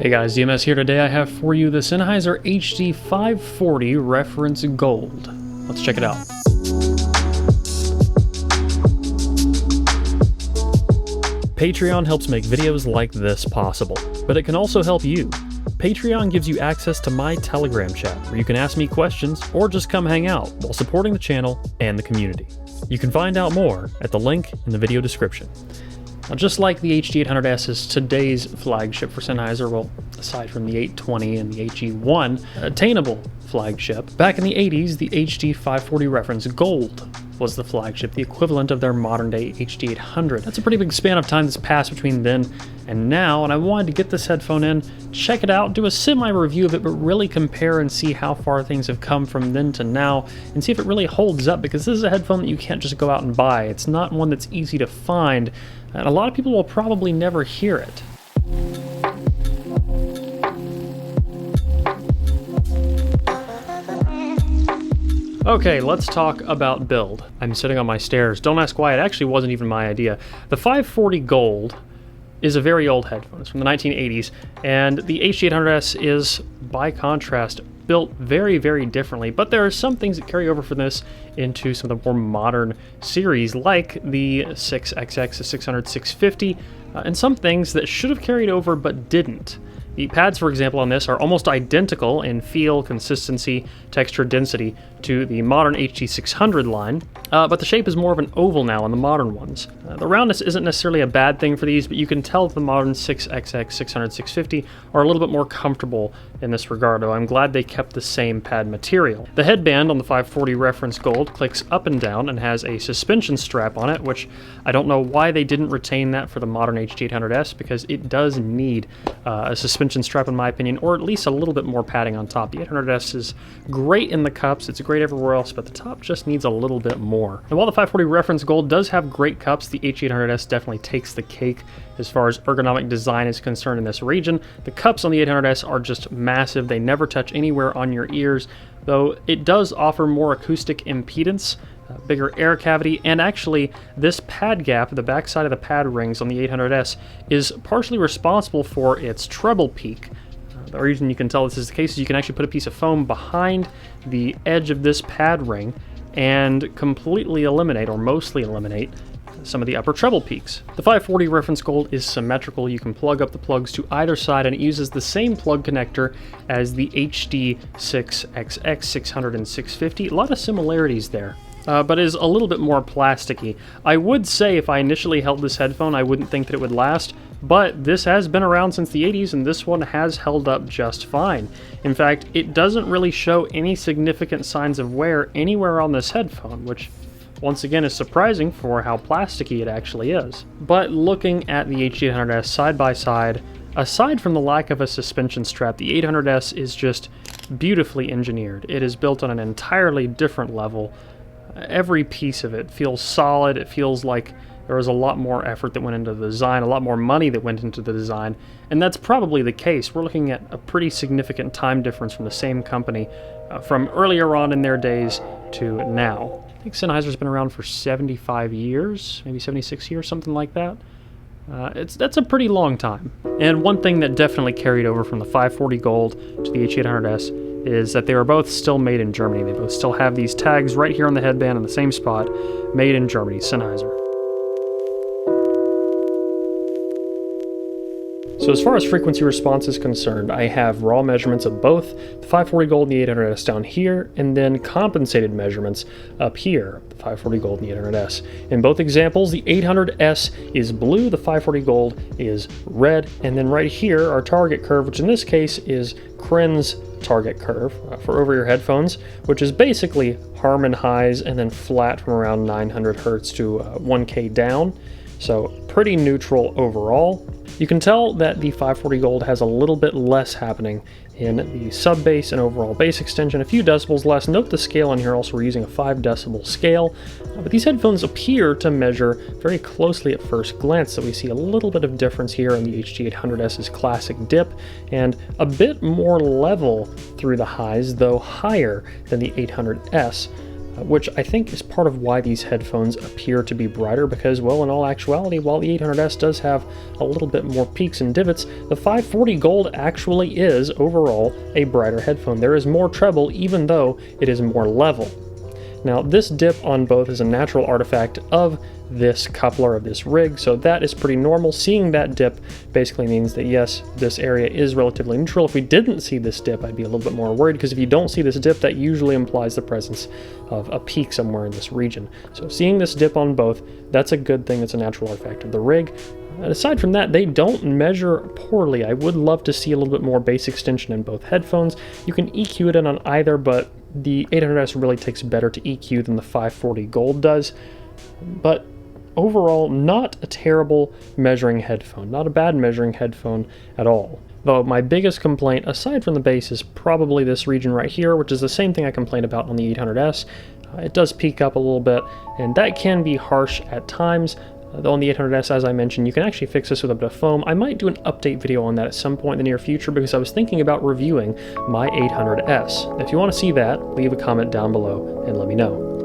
Hey guys, DMS here. Today I have for you the Sennheiser HD540 Reference Gold. Let's check it out. Patreon helps make videos like this possible, but it can also help you. Patreon gives you access to my Telegram chat, where you can ask me questions or just come hang out while supporting the channel and the community. You can find out more at the link in the video description. Now, just like the HD800S is today's flagship for Sennheiser, well, aside from the 820 and the HE1, attainable flagship, back in the 80s, the HD540 Reference Gold was the flagship, the equivalent of their modern-day HD800. That's a pretty big span of time that's passed between then and now, and I wanted to get this headphone in, check it out, do a semi-review of it, but really compare and see how far things have come from then to now, and see if it really holds up, because this is a headphone that you can't just go out and buy. It's not one that's easy to find, and a lot of people will probably never hear it. Okay, let's talk about build. I'm sitting on my stairs. Don't ask why, it actually wasn't even my idea. The 540 Gold is a very old headphone. It's from the 1980s, and the HD800S is, by contrast, built very, very differently, but there are some things that carry over from this into some of the more modern series, like the 6XX, the 600, 650, and some things that should have carried over but didn't. The pads, for example, on this are almost identical in feel, consistency, texture, density to the modern HD600 line, but the shape is more of an oval now on the modern ones. The roundness isn't necessarily a bad thing for these, but you can tell that the modern 6XX, 600, 650 are a little bit more comfortable in this regard, though I'm glad they kept the same pad material. The headband on the 540 Reference Gold clicks up and down and has a suspension strap on it, which I don't know why they didn't retain that for the modern HD800S, because it does need a suspension strap in my opinion, or at least a little bit more padding on top. The 800S is great in the cups, it's great everywhere else, but the top just needs a little bit more. And while the 540 Reference Gold does have great cups, the HD800S definitely takes the cake as far as ergonomic design is concerned in this region. The cups on the 800S are just massive, they never touch anywhere on your ears, though it does offer more acoustic impedance, bigger air cavity, and actually this pad gap, the backside of the pad rings on the 800S, is partially responsible for its treble peak. The reason you can tell this is the case is you can actually put a piece of foam behind the edge of this pad ring and completely eliminate, or mostly eliminate, some of the upper treble peaks. The 540 Reference Gold is symmetrical. You can plug up the plugs to either side, and it uses the same plug connector as the HD6XX, 600, and 650. A lot of similarities there. But is a little bit more plasticky. I would say if I initially held this headphone, I wouldn't think that it would last, but this has been around since the 80s, and this one has held up just fine. In fact, it doesn't really show any significant signs of wear anywhere on this headphone, which once again is surprising for how plasticky it actually is. But looking at the HD800S side by side, aside from the lack of a suspension strap, the 800S is just beautifully engineered. It is built on an entirely different level. Every piece of it feels solid. It feels like there was a lot more effort that went into the design, a lot more money that went into the design, and that's probably the case. We're looking at a pretty significant time difference from the same company from earlier on in their days to now. I think Sennheiser's been around for 75 years, maybe 76 years, something like that. That's a pretty long time. And one thing that definitely carried over from the 540 Gold to the HD800S is that they were both still made in Germany. They both still have these tags right here on the headband in the same spot, made in Germany, Sennheiser. So as far as frequency response is concerned, I have raw measurements of both the 540 Gold and the 800S down here, and then compensated measurements up here, the 540 Gold and the 800S. In both examples, the 800S is blue, the 540 Gold is red, and then right here, our target curve, which in this case is Kren's target curve for over-ear headphones, which is basically Harman highs and then flat from around 900 Hertz to 1K down. So pretty neutral overall. You can tell that the 540 Gold has a little bit less happening in the sub-bass and overall bass extension, a few decibels less. Note the scale on here also, we're using a 5 decibel scale, but these headphones appear to measure very closely at first glance, so we see a little bit of difference here in the HD800S's classic dip, and a bit more level through the highs, though higher than the 800S. which I think is part of why these headphones appear to be brighter, because, well, in all actuality, while the 800S does have a little bit more peaks and divots, the 540 Gold actually is, overall, a brighter headphone. There is more treble, even though it is more level. Now, this dip on both is a natural artifact of this coupler, of this rig, so that is pretty normal. Seeing that dip basically means that, yes, this area is relatively neutral. If we didn't see this dip, I'd be a little bit more worried, because if you don't see this dip, that usually implies the presence of a peak somewhere in this region. So seeing this dip on both, that's a good thing. That's a natural artifact of the rig. And aside from that, they don't measure poorly. I would love to see a little bit more bass extension in both headphones. You can EQ it in on either, but the 800S really takes better to EQ than the 540 Gold does. But overall, not a terrible measuring headphone, not a bad measuring headphone at all. Though my biggest complaint, aside from the bass, is probably this region right here, which is the same thing I complained about on the 800S. It does peak up a little bit, and that can be harsh at times. Though on the 800S, as I mentioned, you can actually fix this with a bit of foam. I might do an update video on that at some point in the near future, because I was thinking about reviewing my 800S. If you want to see that, leave a comment down below and let me know.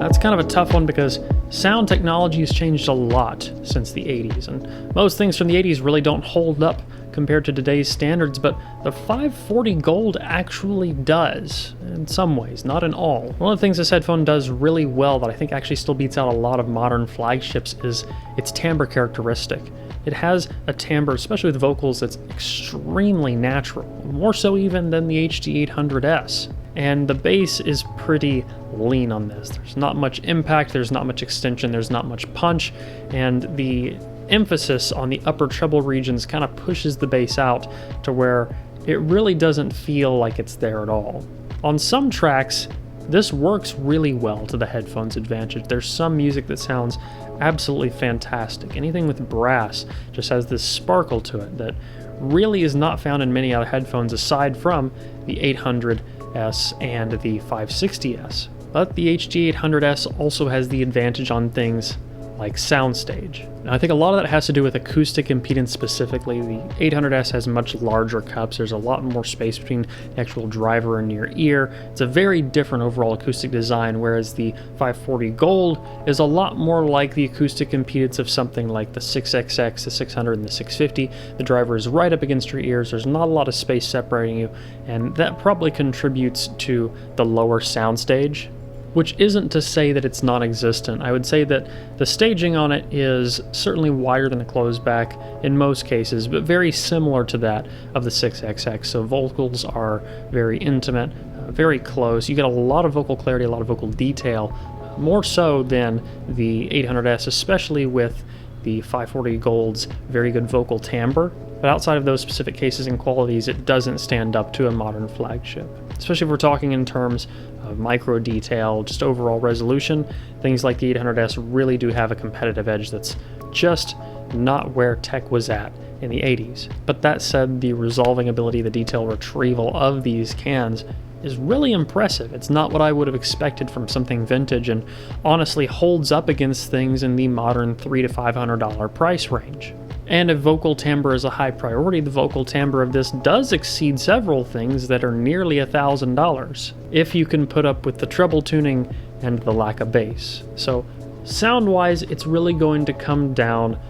That's kind of a tough one, because sound technology has changed a lot since the 80s, and most things from the 80s really don't hold up compared to today's standards, but the 540 Gold actually does, in some ways, not in all. One of the things this headphone does really well that I think actually still beats out a lot of modern flagships is its timbre characteristic. It has a timbre, especially with vocals, that's extremely natural, more so even than the HD800S. And the bass is pretty lean on this. There's not much impact, there's not much extension, there's not much punch, and the emphasis on the upper treble regions kind of pushes the bass out to where it really doesn't feel like it's there at all. On some tracks, this works really well to the headphone's advantage. There's some music that sounds absolutely fantastic. Anything with brass just has this sparkle to it that really is not found in many other headphones aside from the 800S and the 560S. But the HD800S also has the advantage on things like soundstage. Now, I think a lot of that has to do with acoustic impedance specifically. The 800S has much larger cups. There's a lot more space between the actual driver and your ear. It's a very different overall acoustic design, whereas the 540 Gold is a lot more like the acoustic impedance of something like the 6XX, the 600, and the 650. The driver is right up against your ears. There's not a lot of space separating you, and that probably contributes to the lower soundstage, which isn't to say that it's non-existent. I would say that the staging on it is certainly wider than a closed back in most cases, but very similar to that of the 6XX. So vocals are very intimate, very close. You get a lot of vocal clarity, a lot of vocal detail, more so than the 800S, especially with the 540 Gold's very good vocal timbre. But outside of those specific cases and qualities, it doesn't stand up to a modern flagship. Especially if we're talking in terms of micro detail, just overall resolution, things like the 800S really do have a competitive edge that's just not where tech was at in the 80s. But that said, the resolving ability, the detail retrieval of these cans is really impressive. It's not what I would have expected from something vintage, and honestly holds up against things in the modern $300 to $500 price range. And if vocal timbre is a high priority, the vocal timbre of this does exceed several things that are nearly $1,000, if you can put up with the treble tuning and the lack of bass. So sound-wise, it's really going to come down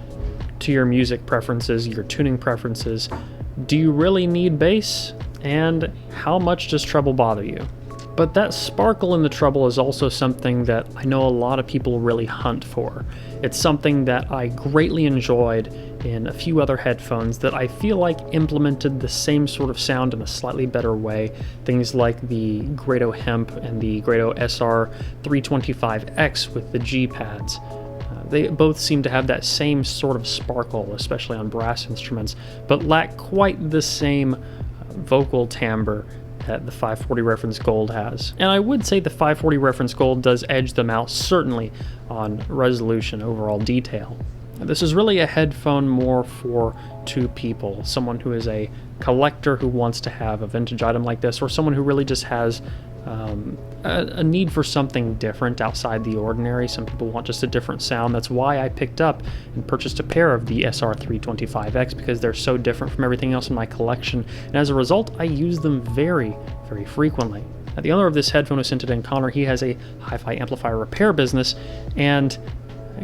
to your music preferences, your tuning preferences. Do you really need bass? And how much does treble bother you? But that sparkle in the treble is also something that I know a lot of people really hunt for. It's something that I greatly enjoyed in a few other headphones that I feel like implemented the same sort of sound in a slightly better way. Things like the Grado Hemp and the Grado SR325X with the G pads. They both seem to have that same sort of sparkle, especially on brass instruments, but lack quite the same vocal timbre that the 540 Reference Gold has. And I would say the 540 Reference Gold does edge them out, certainly on resolution, overall detail. This is really a headphone more for two people, someone who is a collector who wants to have a vintage item like this, or someone who really just has a need for something different outside the ordinary. Some people want just a different sound. That's why I picked up and purchased a pair of the SR325X, because they're so different from everything else in my collection, and as a result I use them very, very frequently. Now, the owner of this headphone is Sennheiser Connor. He has a hi-fi amplifier repair business, and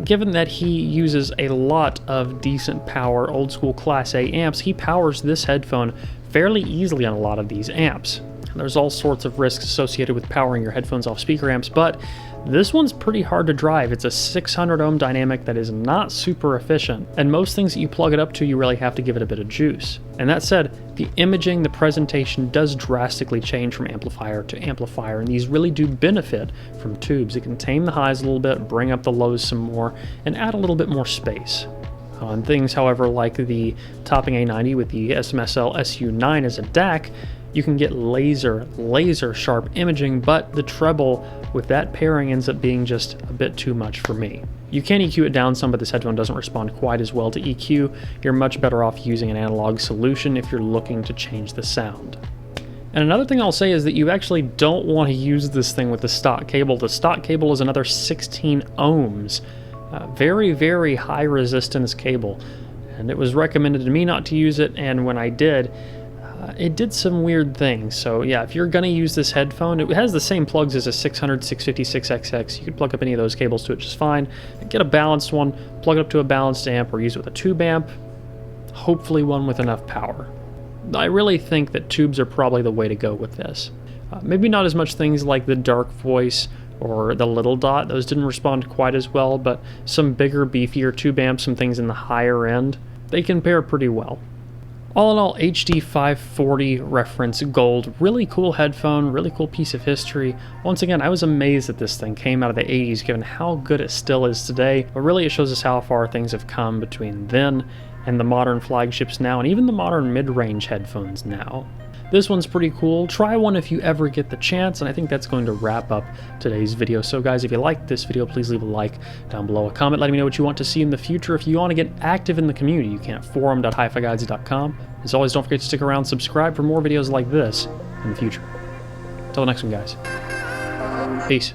given that he uses a lot of decent power old school Class A amps, he powers this headphone fairly easily on a lot of these amps. There's all sorts of risks associated with powering your headphones off speaker amps, but this one's pretty hard to drive. It's a 600 ohm dynamic that is not super efficient, and most things that you plug it up to, you really have to give it a bit of juice. And that said, the imaging, the presentation does drastically change from amplifier to amplifier, and these really do benefit from tubes. It can tame the highs a little bit, bring up the lows some more, and add a little bit more space. On things, however, like the Topping A90 with the SMSL SU9 as a DAC, you can get laser sharp imaging, but the treble with that pairing ends up being just a bit too much for me. You can EQ it down some, but this headphone doesn't respond quite as well to EQ. You're much better off using an analog solution if you're looking to change the sound. And another thing I'll say is that you actually don't want to use this thing with the stock cable. The stock cable is another 16 ohms. Very, very high resistance cable. And it was recommended to me not to use it, and when I did, it did some weird things. So yeah, if you're gonna use this headphone, it has the same plugs as a 600, 650, 6XX. You could plug up any of those cables to it just fine. Get a balanced one, plug it up to a balanced amp, or use it with a tube amp, hopefully one with enough power. I really think that tubes are probably the way to go with this. Maybe not as much things like the dark voice or the little dot, those didn't respond quite as well, but some bigger, beefier tube amps, some things in the higher end, they can pair pretty well. All in all, HD540 reference gold, really cool headphone, really cool piece of history. Once again, I was amazed that this thing came out of the 80s given how good it still is today, but really it shows us how far things have come between then and the modern flagships now, and even the modern mid-range headphones now. This one's pretty cool. Try one if you ever get the chance, and I think that's going to wrap up today's video. So guys, if you liked this video, please leave a like down below, a comment letting me know what you want to see in the future. If you want to get active in the community, you can at forum.hifiguides.com. As always, don't forget to stick around, subscribe for more videos like this in the future. Until the next one, guys. Peace.